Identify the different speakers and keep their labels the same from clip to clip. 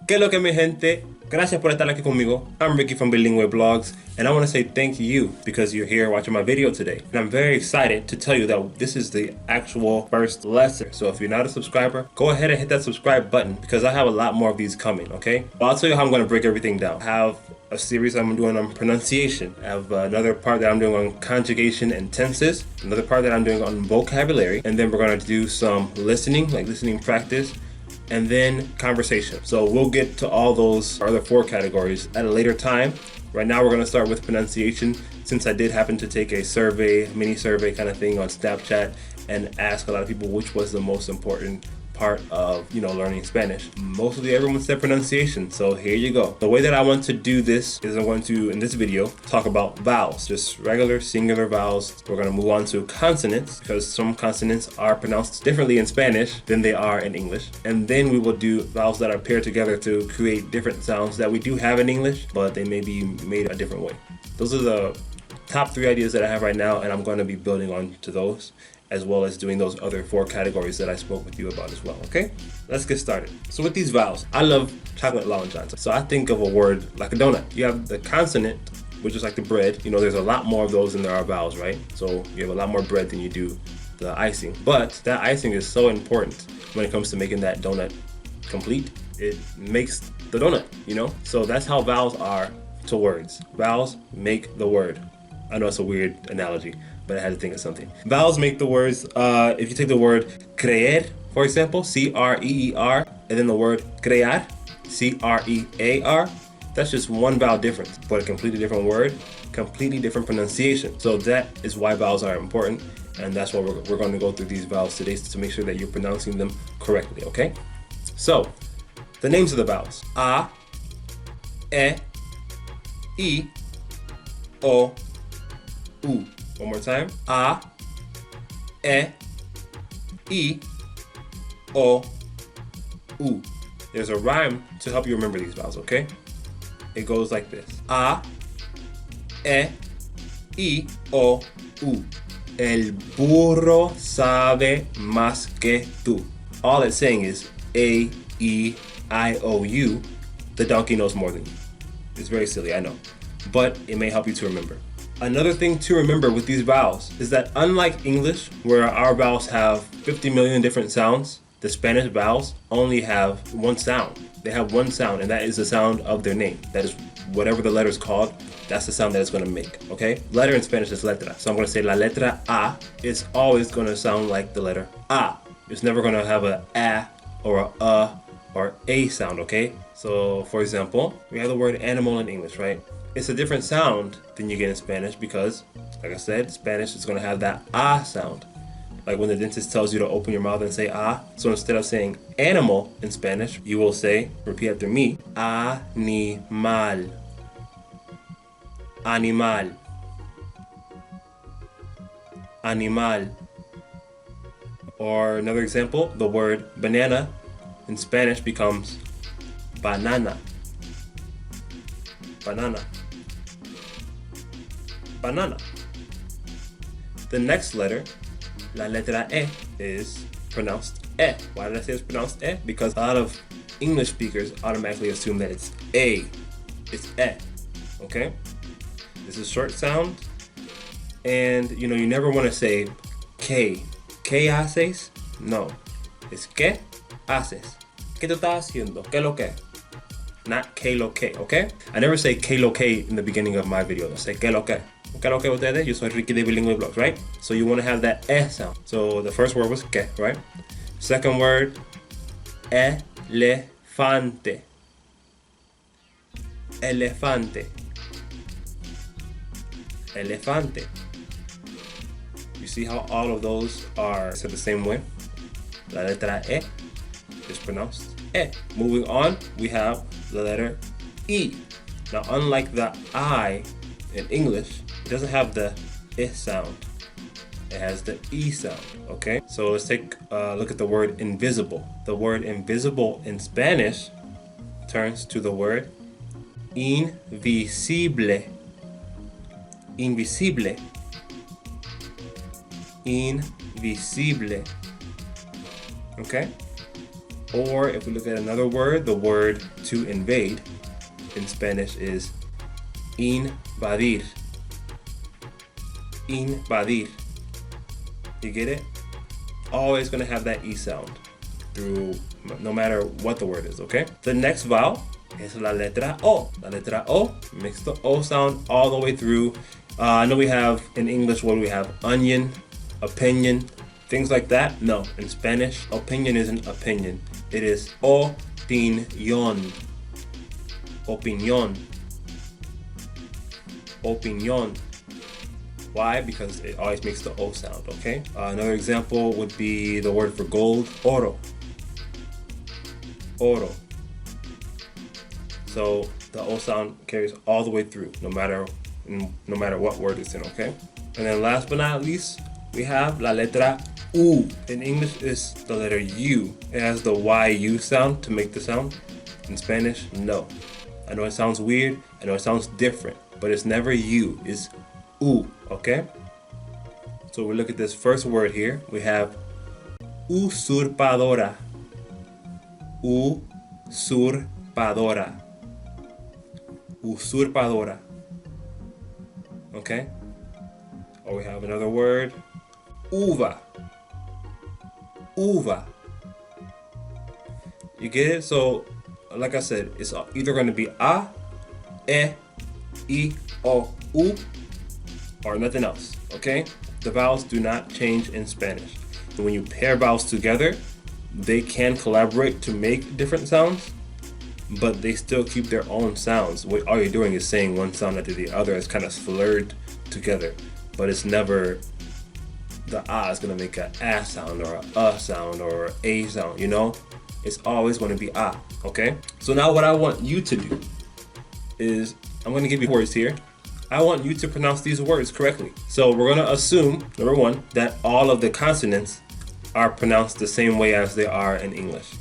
Speaker 1: ¿Qué lo que mi gente? Gracias por estar aquí conmigo. I'm Ricky from Bilingue Blogs, and I want to say thank you because you're here watching my video today. And I'm very excited to tell you that this is the actual first lesson. So if you're not a subscriber, go ahead and hit that subscribe button because I have a lot more of these coming, okay? Well, I'll tell you how I'm going to break everything down. I have a series I'm doing on pronunciation. I have another part that I'm doing on conjugation and tenses, another part that I'm doing on vocabulary, and then we're going to do some listening, like listening practice, and then conversation. So we'll get to all those other 4 categories at a later time. Right now we're going to start with pronunciation, since I did happen to take a survey, mini survey kind of thing on Snapchat, and ask a lot of people which was the most important part of, learning Spanish. Mostly everyone said pronunciation, so here you go. The way that I want to do this is I'm going to, in this video, talk about vowels, just regular singular vowels. We're going to move on to consonants, because some consonants are pronounced differently in Spanish than they are in English. And then we will do vowels that are paired together to create different sounds that we do have in English, but they may be made a different way. Those are the top 3 ideas that I have right now, and I'm going to be building on to those, as well as doing those other 4 categories that I spoke with you about as well, okay? Let's get started. So with these vowels, I love chocolate Long Johns. So I think of a word like a donut. You have the consonant, which is like the bread. There's a lot more of those than there are vowels, right? So you have a lot more bread than you do the icing. But that icing is so important when it comes to making that donut complete. It makes the donut, So that's how vowels are to words. Vowels make the word. I know it's a weird analogy, but I had to think of something. Vowels make the words. If you take the word creer, for example, C-R-E-E-R, and then the word crear, C-R-E-A-R, that's just one vowel difference, but a completely different word, completely different pronunciation. So that is why vowels are important, and that's why we're going to go through these vowels today to make sure that you're pronouncing them correctly, okay? So, the names of the vowels. A, E, I, O, U. One more time. A, I, O, U. There's a rhyme to help you remember these vowels, okay? It goes like this. A, I, O, U. El burro sabe más que tú. All it's saying is A, E, I, O, U. The donkey knows more than you. It's very silly, I know. But it may help you to remember. Another thing to remember with these vowels is that unlike English, where our vowels have 50 million different sounds, the Spanish vowels only have one sound. They have one sound, and that is the sound of their name. That is whatever the letter is called, that's the sound that it's going to make, okay? Letter in Spanish is letra. So I'm going to say la letra A is always going to sound like the letter A. It's never going to have a or a or a sound, okay? So, for example, we have the word animal in English, right? It's a different sound than you get in Spanish because, like I said, Spanish is going to have that ah sound. Like when the dentist tells you to open your mouth and say ah. So instead of saying animal in Spanish, you will say, repeat after me, animal. Animal. Animal. Or another example, the word banana in Spanish becomes banana. Banana. Banana. The next letter, la letra E, is pronounced E. Why did I say it's pronounced E? Because a lot of English speakers automatically assume that it's A. It's E. Okay? This is short sound. And, you never want to say ¿Qué? ¿Qué haces? No. It's ¿Qué haces? ¿Qué tú estás haciendo? ¿Qué lo que? Not ¿Qué lo que? Okay? I never say ¿Qué lo que in the beginning of my video. I say ¿Qué lo que? ¿Qué lo que ustedes? Yo soy Ricky de Bilingue Blogs, right? So you want to have that E sound. So the first word was ¿Qué? Right? Second word, elefante. Elefante. Elefante. You see how all of those are said the same way? La letra E is pronounced E. Moving on, we have the letter E. Now, unlike the I in English, it doesn't have the I sound. It has the E sound, okay? So let's take a look at the word invisible. The word invisible in Spanish turns to the word Een-vee-see-bleh. Invisible. Een-vee-see-bleh. Okay? Or if we look at another word, the word to invade in Spanish is invadir. Invadir. You get it? Always going to have that E sound through no matter what the word is, okay? The next vowel is la letra O. La letra O makes the O sound all the way through. I know we have in English, what do we have? Onion, opinion, things like that. No, in Spanish, opinion isn't opinion. It is opinión. Opinión. Opinión. Why? Because it always makes the O sound, okay? Another example would be the word for gold, oro. Oro. So the O sound carries all the way through, no matter what word it's in, okay? And then last but not least, we have la letra U. In English, it's the letter U. It has the YU sound to make the sound. In Spanish, no. I know it sounds weird, I know it sounds different, but it's never U, it's U, okay? So we look at this first word here. We have usurpadora. Usurpadora. Usurpadora. Okay? Or we have another word, uva. Uva. You get it? So, like I said, it's either going to be a, e, I, o, u, or nothing else, okay? The vowels do not change in Spanish. And when you pair vowels together, they can collaborate to make different sounds, but they still keep their own sounds. All you're doing is saying one sound after the other. It's kind of slurred together, but it's never the A is going to make an A sound or a sound or a sound, you know? It's always going to be A, okay? So now what I want you to do is, I'm going to give you words here. I want you to pronounce these words correctly. So we're going to assume, number one, that all of the consonants are pronounced the same way as they are in English.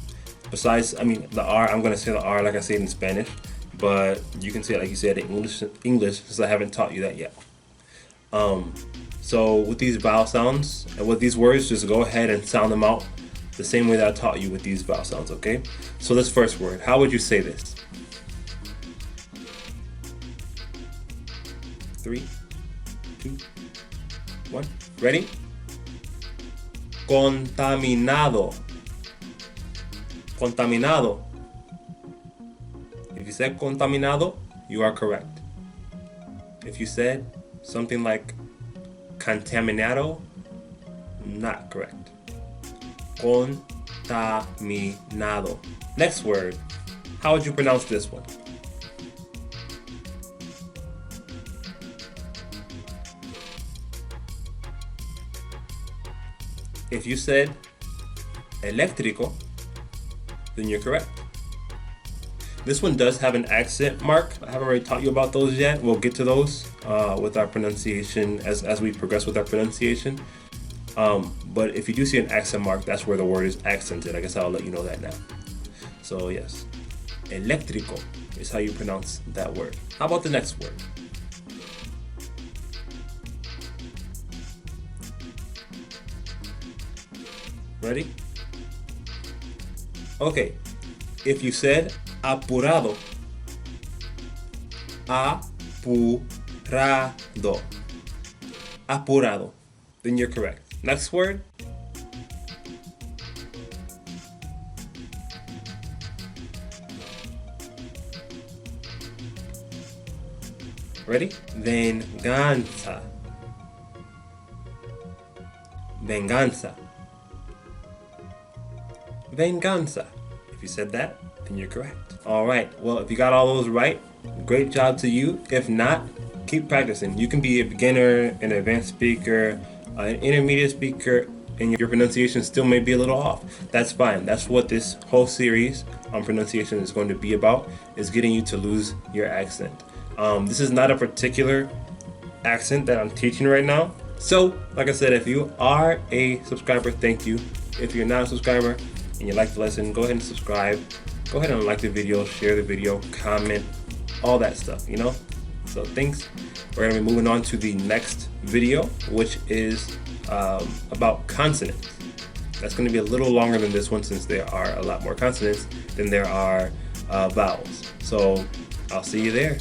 Speaker 1: Besides, the R, I'm going to say the R like I say it in Spanish, but you can say it like you said in English since I haven't taught you that yet. So with these vowel sounds and with these words, just go ahead and sound them out the same way that I taught you with these vowel sounds, okay? So this first word, how would you say this? 3, 2, 1, ready? Contaminado. Contaminado. If you said contaminado, you are correct. If you said something like contaminado, not correct. Contaminado. Next word, how would you pronounce this one? If you said eléctrico, then you're correct. This one does have an accent mark. I haven't already taught you about those yet. We'll get to those with our pronunciation as we progress with our pronunciation. But if you do see an accent mark, that's where the word is accented. I guess I'll let you know that now. So yes, eléctrico is how you pronounce that word. How about the next word? Ready? Okay, if you said apurado, apurado, apurado, then you're correct. Next word. Ready? Venganza. Venganza. Venganza. If you said that, then you're correct. All right. Well, if you got all those right, great job to you. If not, keep practicing. You can be a beginner, an advanced speaker, an intermediate speaker, and your pronunciation still may be a little off. That's fine. That's what this whole series on pronunciation is going to be about, is getting you to lose your accent. This is not a particular accent that I'm teaching right now. So, like I said, if you are a subscriber, thank you. If you're not a subscriber and you like the lesson, go ahead and subscribe. Go ahead and like the video, share the video, comment, all that stuff, you know? So thanks. We're gonna be moving on to the next video, which is about consonants. That's going to be a little longer than this one since there are a lot more consonants than there are vowels. So I'll see you there.